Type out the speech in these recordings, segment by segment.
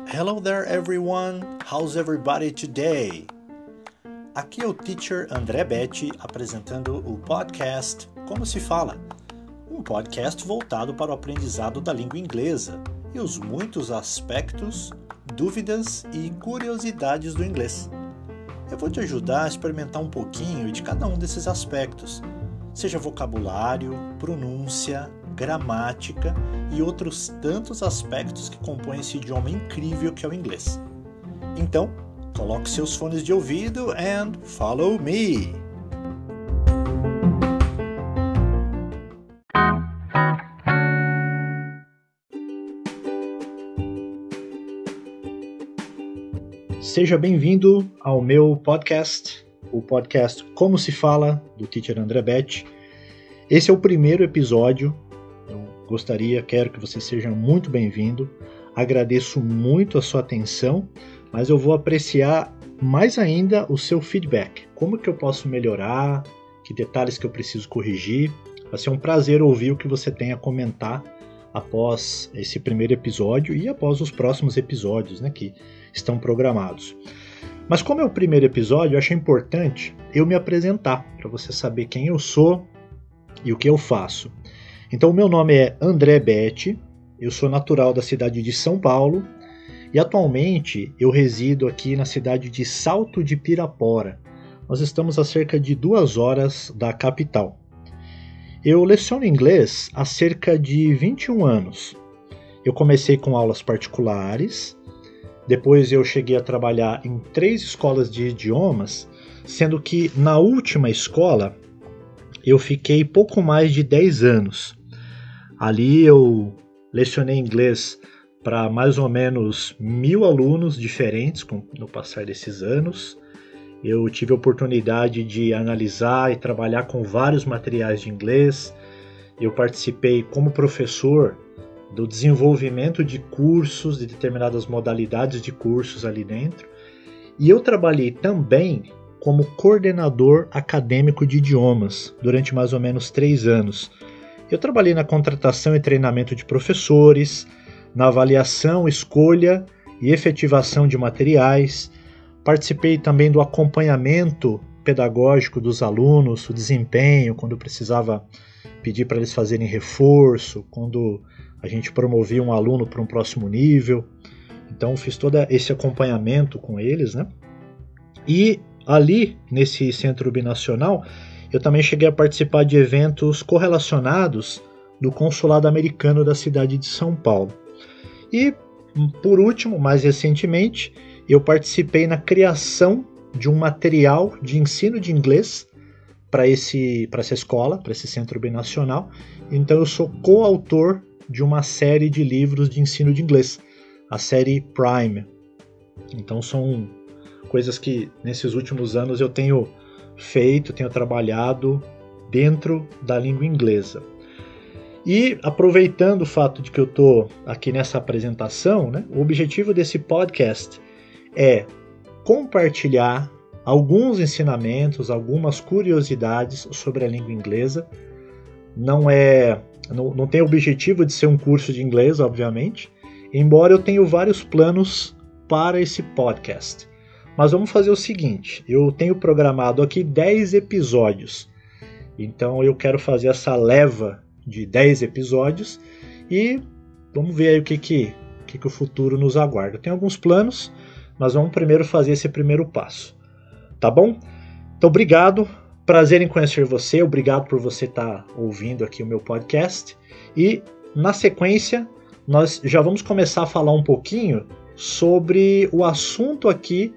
Hello there everyone, how's everybody today? Aqui é o Teacher André Betti apresentando o podcast Como se Fala, um podcast voltado para o aprendizado da língua inglesa e os muitos aspectos, dúvidas e curiosidades do inglês. Eu vou te ajudar a experimentar um pouquinho de cada um desses aspectos, seja vocabulário, pronúncia, gramática e outros tantos aspectos que compõem esse idioma incrível que é o inglês. Então, coloque seus fones de ouvido and follow me! Seja bem-vindo ao meu podcast, o podcast Como se Fala, do Teacher André Betti. Esse é o primeiro episódio. Quero que você seja muito bem-vindo. Agradeço muito a sua atenção, mas eu vou apreciar mais ainda o seu feedback. Como que eu posso melhorar? Que detalhes que eu preciso corrigir? Vai ser um prazer ouvir o que você tem a comentar após esse primeiro episódio e após os próximos episódios, né, que estão programados. Mas como é o primeiro episódio, eu achei importante eu me apresentar, para você saber quem eu sou e o que eu faço. Então, o meu nome é André Betti, eu sou natural da cidade de São Paulo e atualmente eu resido aqui na cidade de Salto de Pirapora. Nós estamos a cerca de 2 horas da capital. Eu leciono inglês há cerca de 21 anos. Eu comecei com aulas particulares, depois eu cheguei a trabalhar em 3 escolas de idiomas, sendo que na última escola eu fiquei pouco mais de 10 anos. Ali eu lecionei inglês para mais ou menos 1.000 alunos diferentes no passar desses anos. Eu tive a oportunidade de analisar e trabalhar com vários materiais de inglês. Eu participei como professor do desenvolvimento de cursos, de determinadas modalidades de cursos ali dentro. E eu trabalhei também como coordenador acadêmico de idiomas durante mais ou menos 3 anos. Eu trabalhei na contratação e treinamento de professores, na avaliação, escolha e efetivação de materiais. Participei também do acompanhamento pedagógico dos alunos, o desempenho, quando precisava pedir para eles fazerem reforço, quando a gente promovia um aluno para um próximo nível. Então fiz todo esse acompanhamento com eles, né? E ali, nesse centro binacional, eu também cheguei a participar de eventos correlacionados do consulado americano da cidade de São Paulo. E, por último, mais recentemente, eu participei na criação de um material de ensino de inglês para essa escola, para esse centro binacional. Então eu sou coautor de uma série de livros de ensino de inglês, a série Prime. Então são coisas que nesses últimos anos eu tenho trabalhado dentro da língua inglesa. E aproveitando o fato de que eu estou aqui nessa apresentação, né, o objetivo desse podcast é compartilhar alguns ensinamentos, algumas curiosidades sobre a língua inglesa. Não tem o objetivo de ser um curso de inglês, obviamente, embora eu tenha vários planos para esse podcast. Mas vamos fazer o seguinte, eu tenho programado aqui 10 episódios, então eu quero fazer essa leva de 10 episódios e vamos ver aí o que o futuro nos aguarda. Eu tenho alguns planos, mas vamos primeiro fazer esse primeiro passo, tá bom? Então obrigado, prazer em conhecer você, obrigado por você estar ouvindo aqui o meu podcast e na sequência nós já vamos começar a falar um pouquinho sobre o assunto aqui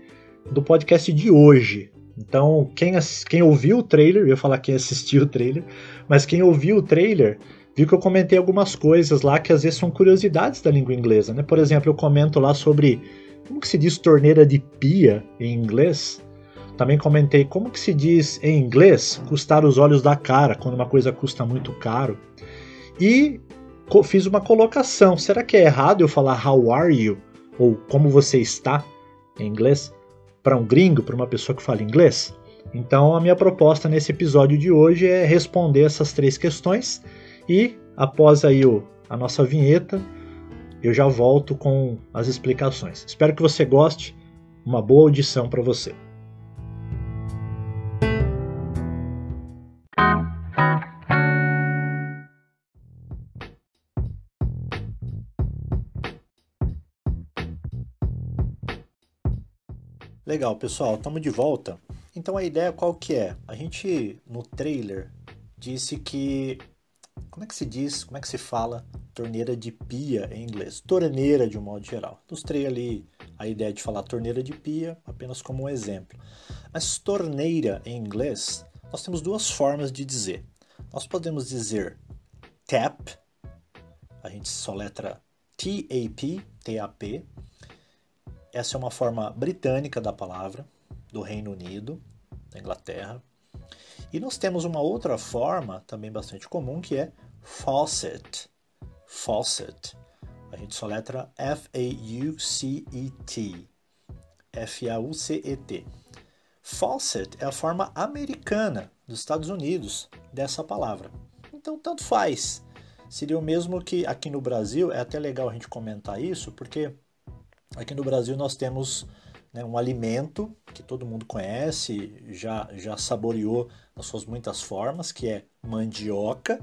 do podcast de hoje. Então, quem ouviu o trailer, eu ia falar quem assistiu o trailer, mas quem ouviu o trailer viu que eu comentei algumas coisas lá que às vezes são curiosidades da língua inglesa, né? Por exemplo, eu comento lá sobre como que se diz torneira de pia em inglês. Também comentei como que se diz em inglês custar os olhos da cara, quando uma coisa custa muito caro. E fiz uma colocação, será que é errado eu falar how are you? Ou como você está em inglês? Para um gringo, para uma pessoa que fala inglês? Então a minha proposta nesse episódio de hoje é responder essas 3 questões e após aí a nossa vinheta, eu já volto com as explicações. Espero que você goste. Uma boa audição para você. Legal, pessoal, estamos de volta. Então a ideia qual que é? A gente no trailer disse que como é que se diz, como é que se fala torneira de pia em inglês? Torneira de um modo geral. Ilustrei ali a ideia de falar torneira de pia apenas como um exemplo. Mas torneira em inglês, nós temos 2 formas de dizer. Nós podemos dizer tap, a gente soletra T-A-P, T-A-P. Essa é uma forma britânica da palavra, do Reino Unido, da Inglaterra. E nós temos uma outra forma, também bastante comum, que é faucet. Faucet. A gente soletra F-A-U-C-E-T. F-A-U-C-E-T. Faucet é a forma americana dos Estados Unidos dessa palavra. Então, tanto faz. Seria o mesmo que aqui no Brasil, é até legal a gente comentar isso, porque aqui no Brasil nós temos, né, um alimento que todo mundo conhece, já saboreou nas suas muitas formas, que é mandioca,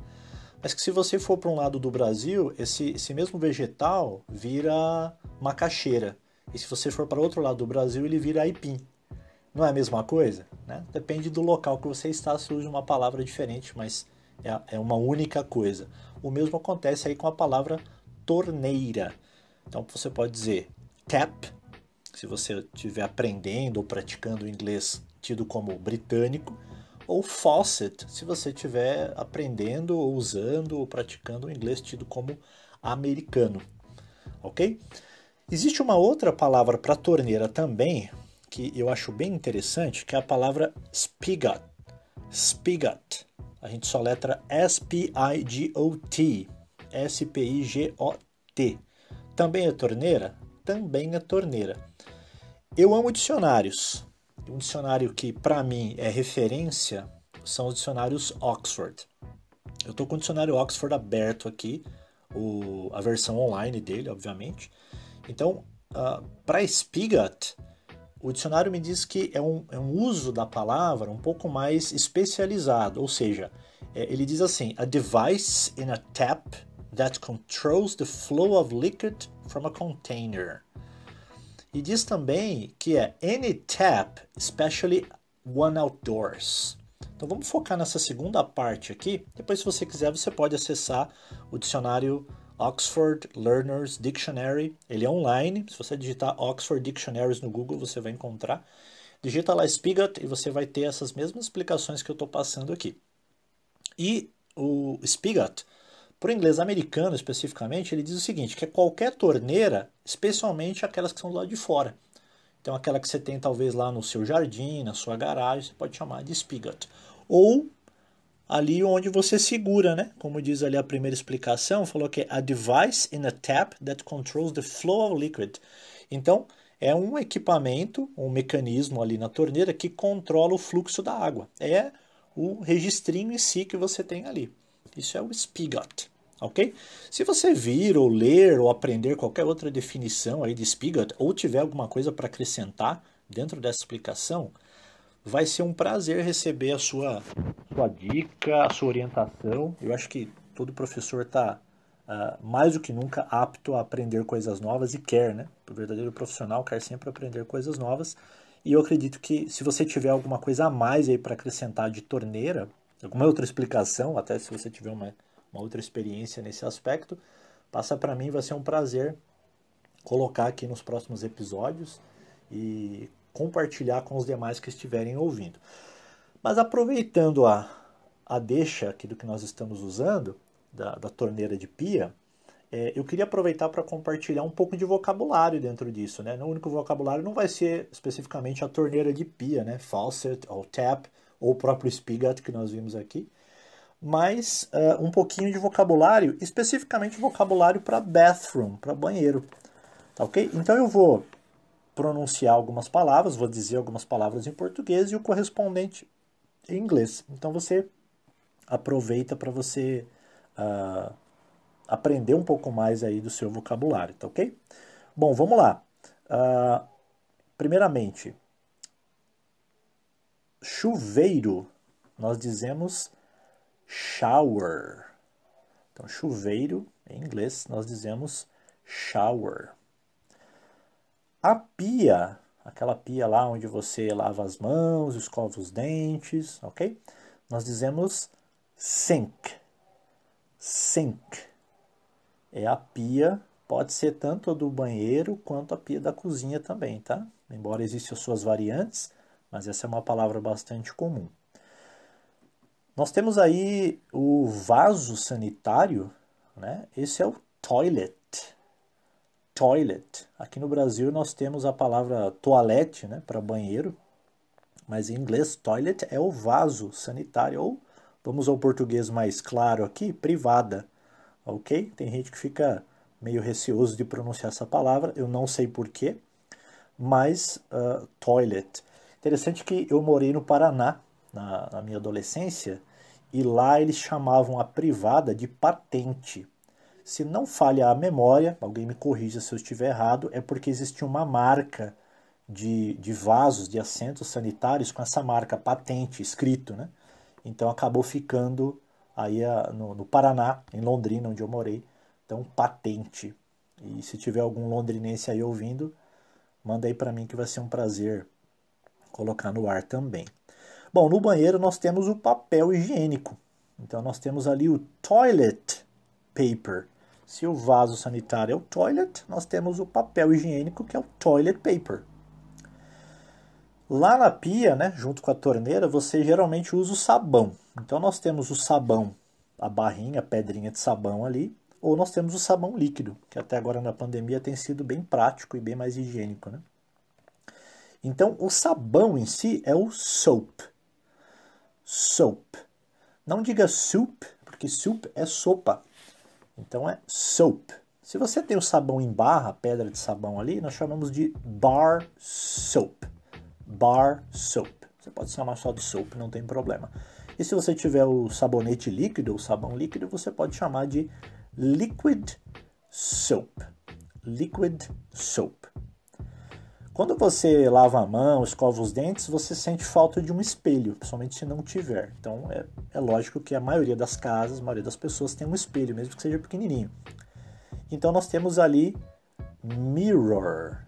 mas que se você for para um lado do Brasil, esse mesmo vegetal vira macaxeira. E se você for para outro lado do Brasil, ele vira aipim. Não é a mesma coisa? Né? Depende do local que você está, se usa uma palavra diferente, mas é uma única coisa. O mesmo acontece aí com a palavra torneira. Então você pode dizer tap, se você estiver aprendendo ou praticando o inglês tido como britânico, ou faucet, se você estiver aprendendo ou usando ou praticando o inglês tido como americano. Ok? Existe uma outra palavra para torneira também, que eu acho bem interessante, que é a palavra spigot. Spigot. A gente soletra S-P-I-G-O-T. S-P-I-G-O-T. Também é torneira? Também é torneira. Eu amo dicionários. Um dicionário que para mim é referência são os dicionários Oxford. Eu estou com o dicionário Oxford aberto aqui, a versão online dele, obviamente. Então, para spigot, o dicionário me diz que é um uso da palavra um pouco mais especializado, ou seja, ele diz assim, a device in a tap that controls the flow of liquid from a container. E diz também que é any tap, especially one outdoors. Então vamos focar nessa segunda parte aqui. Depois, se você quiser, você pode acessar o dicionário Oxford Learner's Dictionary. Ele é online. Se você digitar Oxford Dictionaries no Google, você vai encontrar. Digita lá spigot e você vai ter essas mesmas explicações que eu estou passando aqui. E o spigot, para o inglês americano especificamente, ele diz o seguinte, que é qualquer torneira, especialmente aquelas que são do lado de fora. Então aquela que você tem talvez lá no seu jardim, na sua garagem, você pode chamar de spigot. Ou ali onde você segura, né? Como diz ali a primeira explicação, falou que é a device in a tap that controls the flow of liquid. Então, é um equipamento, um mecanismo ali na torneira que controla o fluxo da água. É o registrinho em si que você tem ali. Isso é o spigot, ok? Se você vir ou ler ou aprender qualquer outra definição aí de spigot ou tiver alguma coisa para acrescentar dentro dessa explicação, vai ser um prazer receber a sua dica, a sua orientação. Eu acho que todo professor está mais do que nunca apto a aprender coisas novas e quer, né? O verdadeiro profissional quer sempre aprender coisas novas. E eu acredito que se você tiver alguma coisa a mais aí para acrescentar de torneira, alguma outra explicação, até se você tiver uma outra experiência nesse aspecto, passa para mim, vai ser um prazer colocar aqui nos próximos episódios e compartilhar com os demais que estiverem ouvindo. Mas aproveitando a deixa aqui do que nós estamos usando, da torneira de pia, eu queria aproveitar para compartilhar um pouco de vocabulário dentro disso, né? O único vocabulário não vai ser especificamente a torneira de pia, né? Faucet, ou tap, ou o próprio spigot que nós vimos aqui, mas um pouquinho de vocabulário, especificamente vocabulário para bathroom, para banheiro, tá ok? Então eu vou pronunciar algumas palavras, vou dizer algumas palavras em português e o correspondente em inglês. Então você aproveita para você aprender um pouco mais aí do seu vocabulário, tá ok? Bom, vamos lá. Primeiramente, chuveiro, nós dizemos shower. Então, chuveiro, em inglês, nós dizemos shower. A pia, aquela pia lá onde você lava as mãos, escova os dentes, ok? Nós dizemos sink. Sink. É a pia, pode ser tanto a do banheiro quanto a pia da cozinha também, tá? Embora existam as suas variantes, mas essa é uma palavra bastante comum. Nós temos aí o vaso sanitário, né? Esse é o toilet. Toilet. Aqui no Brasil nós temos a palavra toalete, né, para banheiro, mas em inglês toilet é o vaso sanitário, ou vamos ao português mais claro aqui, privada, ok? Tem gente que fica meio receoso de pronunciar essa palavra, eu não sei porquê, mas toilet. Interessante que eu morei no Paraná na minha adolescência e lá eles chamavam a privada de patente. Se não falha a memória, alguém me corrija se eu estiver errado, é porque existia uma marca de vasos, de assentos sanitários com essa marca patente escrito, né? Então acabou ficando aí no Paraná, em Londrina, onde eu morei, então patente. E se tiver algum londrinense aí ouvindo, manda aí para mim que vai ser um prazer colocar no ar também. Bom, no banheiro nós temos o papel higiênico. Então nós temos ali o toilet paper. Se o vaso sanitário é o toilet, nós temos o papel higiênico, que é o toilet paper. Lá na pia, né, junto com a torneira, você geralmente usa o sabão. Então nós temos o sabão, a barrinha, a pedrinha de sabão ali, ou nós temos o sabão líquido, que até agora na pandemia tem sido bem prático e bem mais higiênico, né? Então o sabão em si é o soap. Soap. Não diga soup, porque soup é sopa. Então é soap. Se você tem o sabão em barra, pedra de sabão ali, nós chamamos de bar soap. Bar soap. Você pode chamar só de soap, não tem problema. E se você tiver o sabonete líquido, o sabão líquido, você pode chamar de liquid soap. Liquid soap. Quando você lava a mão, escova os dentes, você sente falta de um espelho, principalmente se não tiver. Então é lógico que a maioria das casas, a maioria das pessoas tem um espelho, mesmo que seja pequenininho. Então nós temos ali mirror.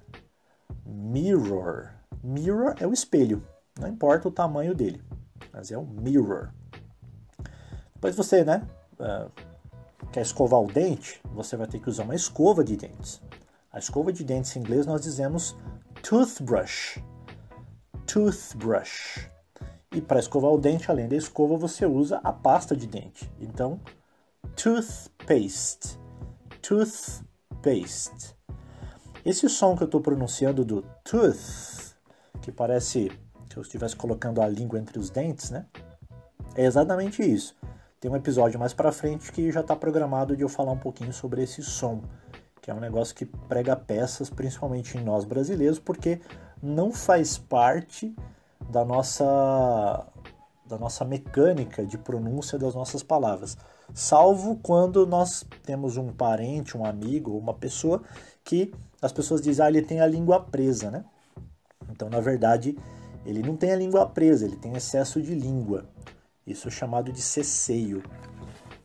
Mirror. Mirror é o espelho, não importa o tamanho dele, mas é um mirror. Depois você, né, quer escovar o dente, você vai ter que usar uma escova de dentes. A escova de dentes em inglês nós dizemos toothbrush. Toothbrush. E para escovar o dente, além da escova, você usa a pasta de dente. Então, toothpaste. Toothpaste. Esse som que eu estou pronunciando do tooth, que parece que eu estivesse colocando a língua entre os dentes, né? É exatamente isso. Tem um episódio mais para frente que já está programado de eu falar um pouquinho sobre esse som, que é um negócio que prega peças, principalmente em nós brasileiros, porque não faz parte da nossa mecânica de pronúncia das nossas palavras, salvo quando nós temos um parente, um amigo, uma pessoa que as pessoas dizem, ele tem a língua presa, né? Então, na verdade, ele não tem a língua presa, ele tem excesso de língua. Isso é chamado de ceceio.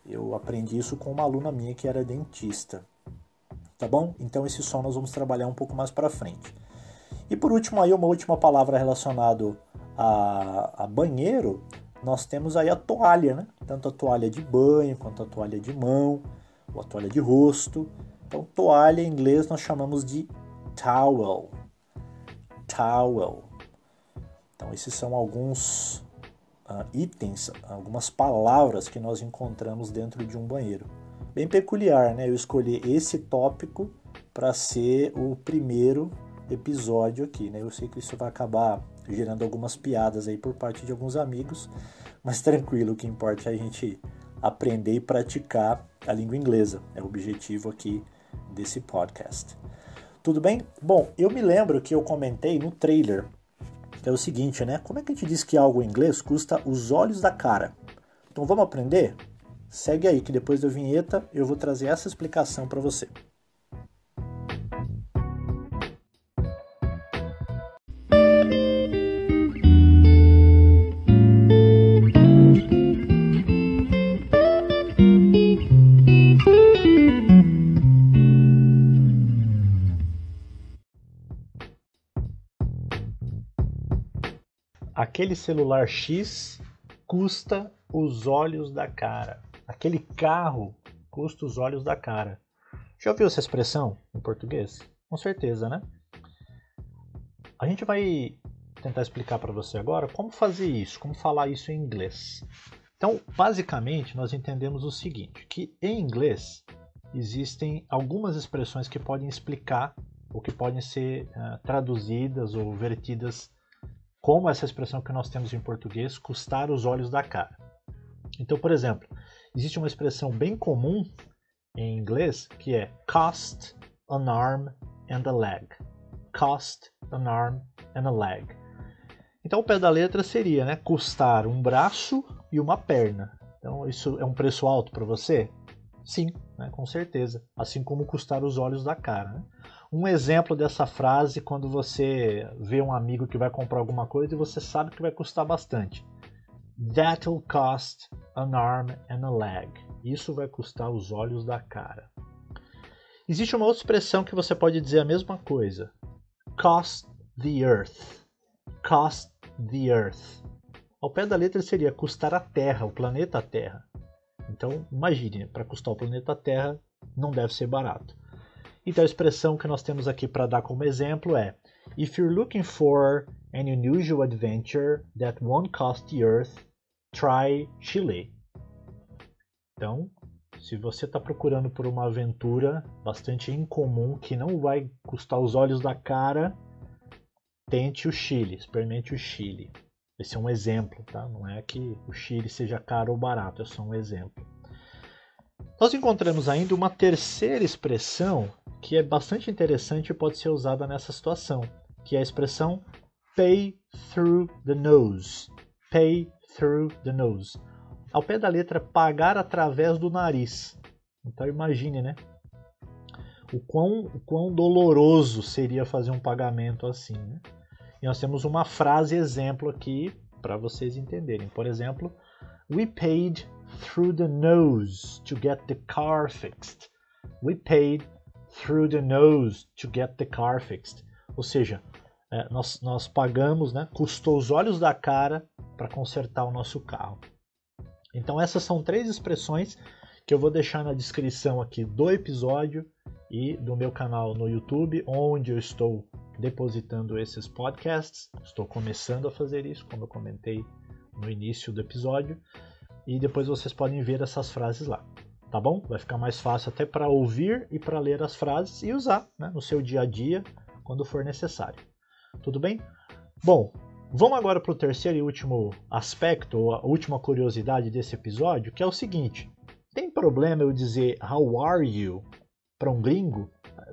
Eu aprendi isso com uma aluna minha que era dentista. Tá bom? Então esse som nós vamos trabalhar um pouco mais para frente. E por último, aí uma última palavra relacionada a banheiro, nós temos aí a toalha, né? Tanto a toalha de banho, quanto a toalha de mão, ou a toalha de rosto. Então toalha em inglês nós chamamos de towel. Towel. Então esses são alguns itens, algumas palavras que nós encontramos dentro de um banheiro. Bem peculiar, né? Eu escolhi esse tópico para ser o primeiro episódio aqui, né? Eu sei que isso vai acabar gerando algumas piadas aí por parte de alguns amigos, mas tranquilo, o que importa é a gente aprender e praticar a língua inglesa. É o objetivo aqui desse podcast. Tudo bem? Bom, eu me lembro que eu comentei no trailer, que é o seguinte, né? Como é que a gente diz que algo em inglês custa os olhos da cara? Então vamos aprender? Segue aí que depois da vinheta eu vou trazer essa explicação para você. Aquele celular X custa os olhos da cara. Aquele carro custa os olhos da cara. Já ouviu essa expressão em português? Com certeza, né? A gente vai tentar explicar para você agora como fazer isso, como falar isso em inglês. Então, basicamente, nós entendemos o seguinte, que em inglês existem algumas expressões que podem explicar ou que podem ser traduzidas ou vertidas como essa expressão que nós temos em português, custar os olhos da cara. Então, por exemplo, existe uma expressão bem comum em inglês que é cost an arm and a leg. Cost an arm and a leg. Então, o pé da letra seria, né, custar um braço e uma perna. Então, isso é um preço alto para você? Sim, né, com certeza. Assim como custar os olhos da cara. Né? Um exemplo dessa frase quando você vê um amigo que vai comprar alguma coisa e você sabe que vai custar bastante. That'll cost an arm and a leg. Isso vai custar os olhos da cara. Existe uma outra expressão que você pode dizer a mesma coisa. Cost the earth. Cost the earth. Ao pé da letra seria custar a Terra, o planeta Terra. Então, imagine, para custar o planeta Terra não deve ser barato. Então a expressão que nós temos aqui para dar como exemplo é If you're looking for an unusual adventure that won't cost the earth, try Chile. Então, se você está procurando por uma aventura bastante incomum que não vai custar os olhos da cara, tente o Chile, experimente o Chile. Esse é um exemplo, tá? Não é que o Chile seja caro ou barato, é só um exemplo. Nós encontramos ainda uma terceira expressão que é bastante interessante e pode ser usada nessa situação, que é a expressão pay through the nose. Pay through the nose. Ao pé da letra, pagar através do nariz. Então imagine, né? O quão doloroso seria fazer um pagamento assim, né? E nós temos uma frase exemplo aqui para vocês entenderem. Por exemplo, we paid through the nose to get the car fixed. We paid through the nose to get the car fixed. Ou seja, nós pagamos, né, custou os olhos da cara para consertar o nosso carro. Então essas são 3 expressões que eu vou deixar na descrição aqui do episódio e do meu canal no YouTube, onde eu estou depositando esses podcasts. Estou começando a fazer isso, como eu comentei no início do episódio. E depois vocês podem ver essas frases lá. Tá bom? Vai ficar mais fácil até para ouvir e para ler as frases e usar, né, no seu dia a dia quando for necessário. Tudo bem? Bom, vamos agora para o terceiro e último aspecto, ou a última curiosidade desse episódio, que é o seguinte. Tem problema eu dizer how are you para um gringo?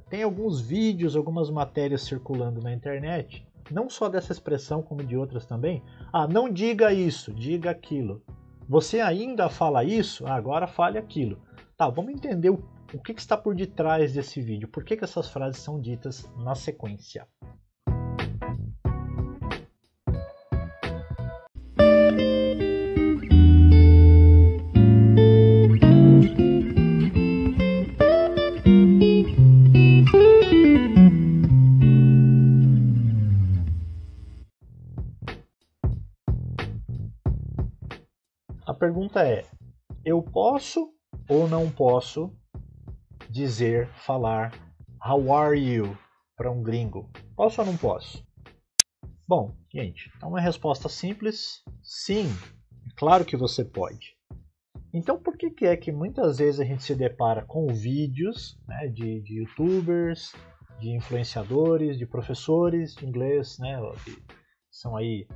Tem alguns vídeos, algumas matérias circulando na internet, não só dessa expressão como de outras também. Ah, não diga isso, diga aquilo. Você ainda fala isso? Agora fale aquilo. Tá, vamos entender o que está por detrás desse vídeo. Por que essas frases são ditas na sequência? A pergunta é, eu posso ou não posso dizer, falar how are you para um gringo? Posso ou não posso? Bom, gente, é uma resposta simples, sim, claro que você pode. Então por que é que muitas vezes a gente se depara com vídeos, né, de youtubers, de influenciadores, de professores de inglês, né, que são aí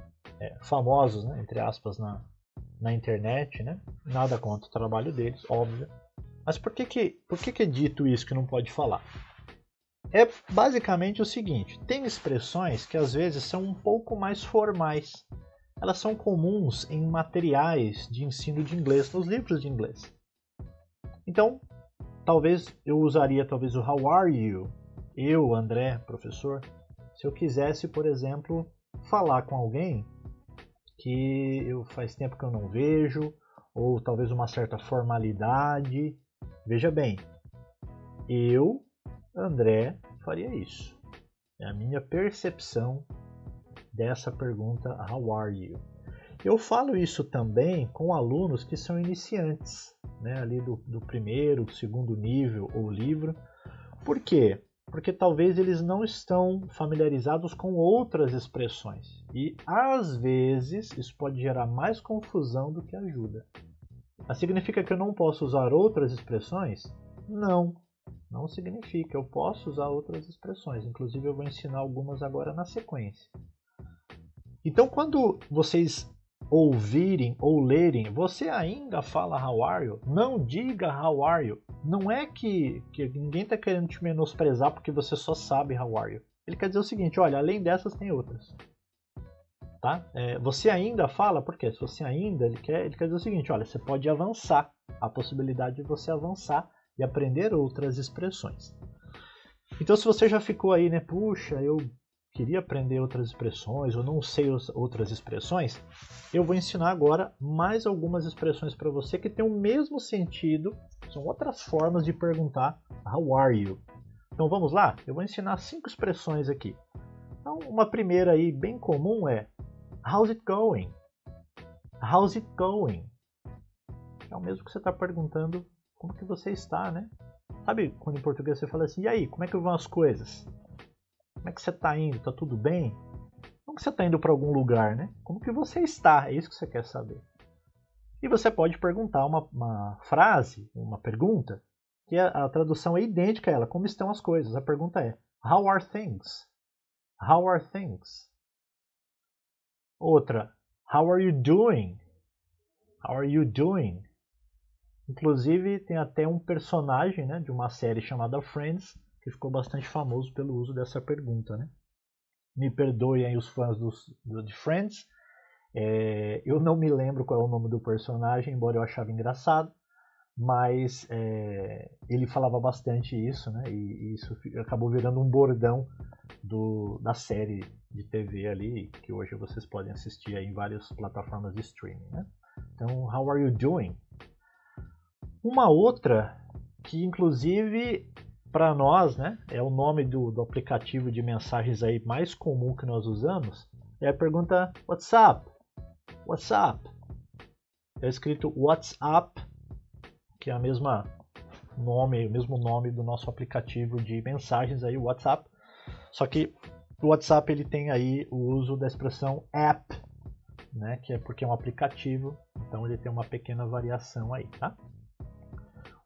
famosos, né, entre aspas, na internet, né? Nada contra o trabalho deles, óbvio. Mas por que é dito isso que não pode falar? é basicamente o seguinte: tem expressões que às vezes são um pouco mais formais. Elas são comuns em materiais de ensino de inglês, nos livros de inglês. Então, talvez eu usaria o how are you? Eu, André, professor, se eu quisesse, por exemplo, falar com alguém que faz tempo que eu não vejo, ou talvez uma certa formalidade. Veja bem, eu, André, faria isso. É a minha percepção dessa pergunta, how are you? Eu falo isso também com alunos que são iniciantes, né, ali do primeiro, segundo nível ou livro. Por quê? Porque talvez eles não estão familiarizados com outras expressões. E às vezes isso pode gerar mais confusão do que ajuda. Mas significa que eu não posso usar outras expressões? Não, não significa. Eu posso usar outras expressões. Inclusive eu vou ensinar algumas agora na sequência. Então quando vocês ouvirem ou lerem, você ainda fala how are you? Não diga how are you. Não é que ninguém está querendo te menosprezar porque você só sabe how are you. Ele quer dizer o seguinte: olha, além dessas tem outras. Tá? Você ainda fala, porque se você ainda, ele quer dizer o seguinte: olha, você pode avançar. A possibilidade de você avançar e aprender outras expressões. Então se você já ficou aí, né, puxa, eu queria aprender outras expressões, ou não sei outras expressões, eu vou ensinar agora mais algumas expressões para você que têm o mesmo sentido, são outras formas de perguntar how are you. Então vamos lá? Eu vou ensinar 5 expressões aqui. Então, uma primeira aí bem comum é how's it going? How's it going? É o mesmo que você está perguntando como que você está, né? Sabe quando em português você fala assim, e aí, como é que vão as coisas? Como é que você está indo? Está tudo bem? Como que você está indo para algum lugar, né? Como que você está? É isso que você quer saber. E você pode perguntar uma frase, uma pergunta, que a tradução é idêntica a ela. Como estão as coisas? A pergunta é, how are things? How are things? Outra, how are you doing? How are you doing? Inclusive, tem até um personagem, né, de uma série chamada Friends, que ficou bastante famoso pelo uso dessa pergunta, né? Me perdoem aí os fãs de Friends. Eu não me lembro qual é o nome do personagem, embora eu achava engraçado, mas ele falava bastante isso, né? E isso acabou virando um bordão da série de TV ali, que hoje vocês podem assistir aí em várias plataformas de streaming, né? Então, how are you doing? Uma outra que inclusive para nós, né, é o nome do aplicativo de mensagens aí mais comum que nós usamos, é a pergunta what's up? What's up? É escrito WhatsApp, que é o mesmo nome do nosso aplicativo de mensagens aí, o WhatsApp. Só que o WhatsApp ele tem aí o uso da expressão app, né, que é porque é um aplicativo, então ele tem uma pequena variação aí, tá?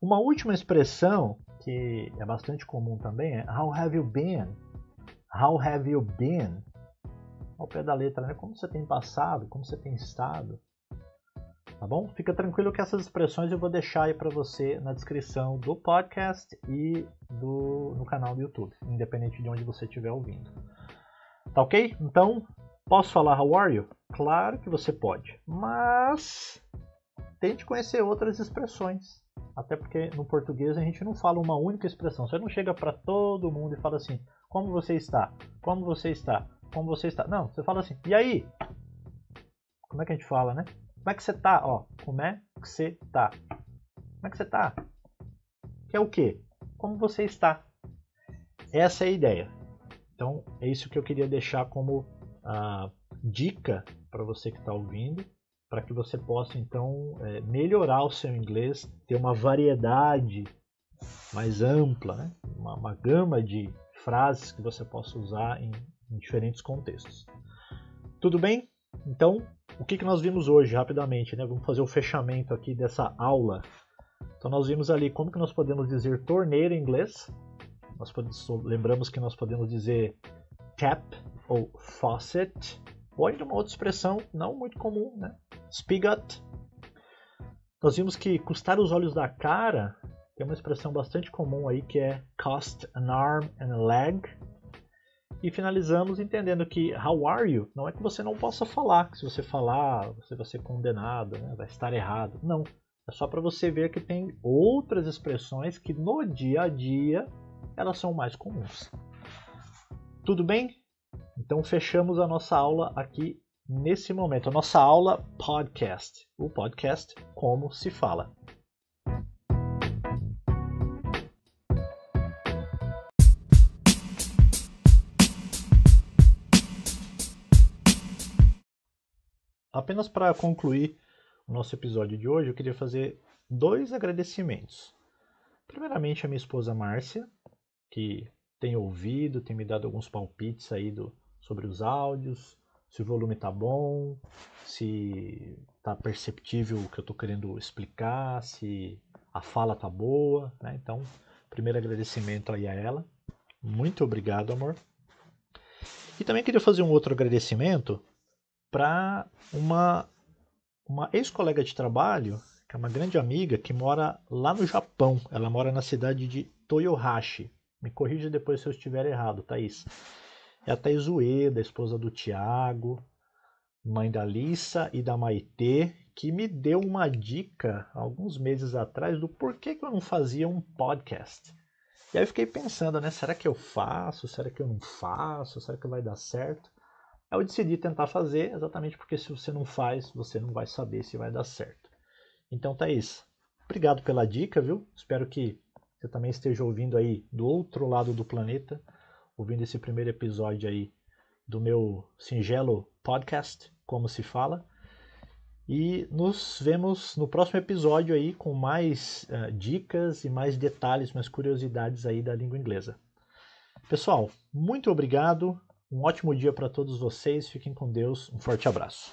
Uma última expressão que é bastante comum também é how have you been? How have you been? Ao pé da letra, né? Como você tem passado? Como você tem estado? Tá bom? Fica tranquilo que essas expressões eu vou deixar aí para você na descrição do podcast e no canal do YouTube, independente de onde você estiver ouvindo. Tá ok? Então, posso falar how are you? Claro que você pode, mas tente conhecer outras expressões. Até porque no português a gente não fala uma única expressão. Você não chega para todo mundo e fala assim, como você está? Como você está? Como você está? Não, você fala assim, e aí? Como é que a gente fala, né? Como é que você tá? Ó, como é que você tá? Como é que você tá? Que é o quê? Como você está? Essa é a ideia. Então, é isso que eu queria deixar como dica para você que está ouvindo, para que você possa, então, melhorar o seu inglês, ter uma variedade mais ampla, né? uma gama de frases que você possa usar em diferentes contextos. Tudo bem? Então, o que nós vimos hoje, rapidamente, né? Vamos fazer o fechamento aqui dessa aula. Então, nós vimos ali como que nós podemos dizer torneira em inglês. Lembramos que nós podemos dizer tap ou faucet, ou ainda uma outra expressão não muito comum, né? Spigot. Nós vimos que custar os olhos da cara tem uma expressão bastante comum aí que é cost an arm and a leg. E finalizamos entendendo que how are you não é que você não possa falar, que se você falar você vai ser condenado, né? Vai estar errado. Não, é só para você ver que tem outras expressões que no dia a dia elas são mais comuns. Tudo bem? Então fechamos a nossa aula aqui nesse momento, a nossa aula podcast, o podcast Como se Fala. Apenas para concluir o nosso episódio de hoje, eu queria fazer 2 agradecimentos. Primeiramente a minha esposa Márcia, que tem ouvido, tem me dado alguns palpites aí sobre os áudios, se o volume está bom, se está perceptível o que eu estou querendo explicar, se a fala está boa, né? Então, primeiro agradecimento aí a ela. Muito obrigado, amor. E também queria fazer um outro agradecimento para uma ex-colega de trabalho, que é uma grande amiga, que mora lá no Japão. Ela mora na cidade de Toyohashi. Me corrija depois se eu estiver errado, Thaís. É a Thaís Ueda, esposa do Tiago, mãe da Lissa e da Maitê, que me deu uma dica alguns meses atrás do porquê que eu não fazia um podcast. E aí eu fiquei pensando, né? Será que eu faço? Será que eu não faço? Será que vai dar certo? Aí eu decidi tentar fazer, exatamente porque se você não faz, você não vai saber se vai dar certo. Então, Thaís, obrigado pela dica, viu? Espero que você também esteja ouvindo aí do outro lado do planeta, ouvindo esse primeiro episódio aí do meu singelo podcast, Como se Fala. E nos vemos no próximo episódio aí com mais dicas e mais detalhes, mais curiosidades aí da língua inglesa. Pessoal, muito obrigado. Um ótimo dia para todos vocês. Fiquem com Deus. Um forte abraço.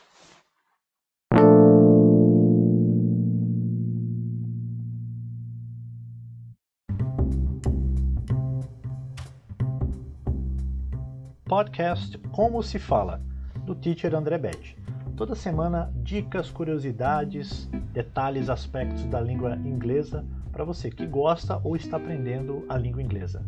Podcast Como se Fala, do Teacher André Betti. Toda semana, dicas, curiosidades, detalhes, aspectos da língua inglesa para você que gosta ou está aprendendo a língua inglesa.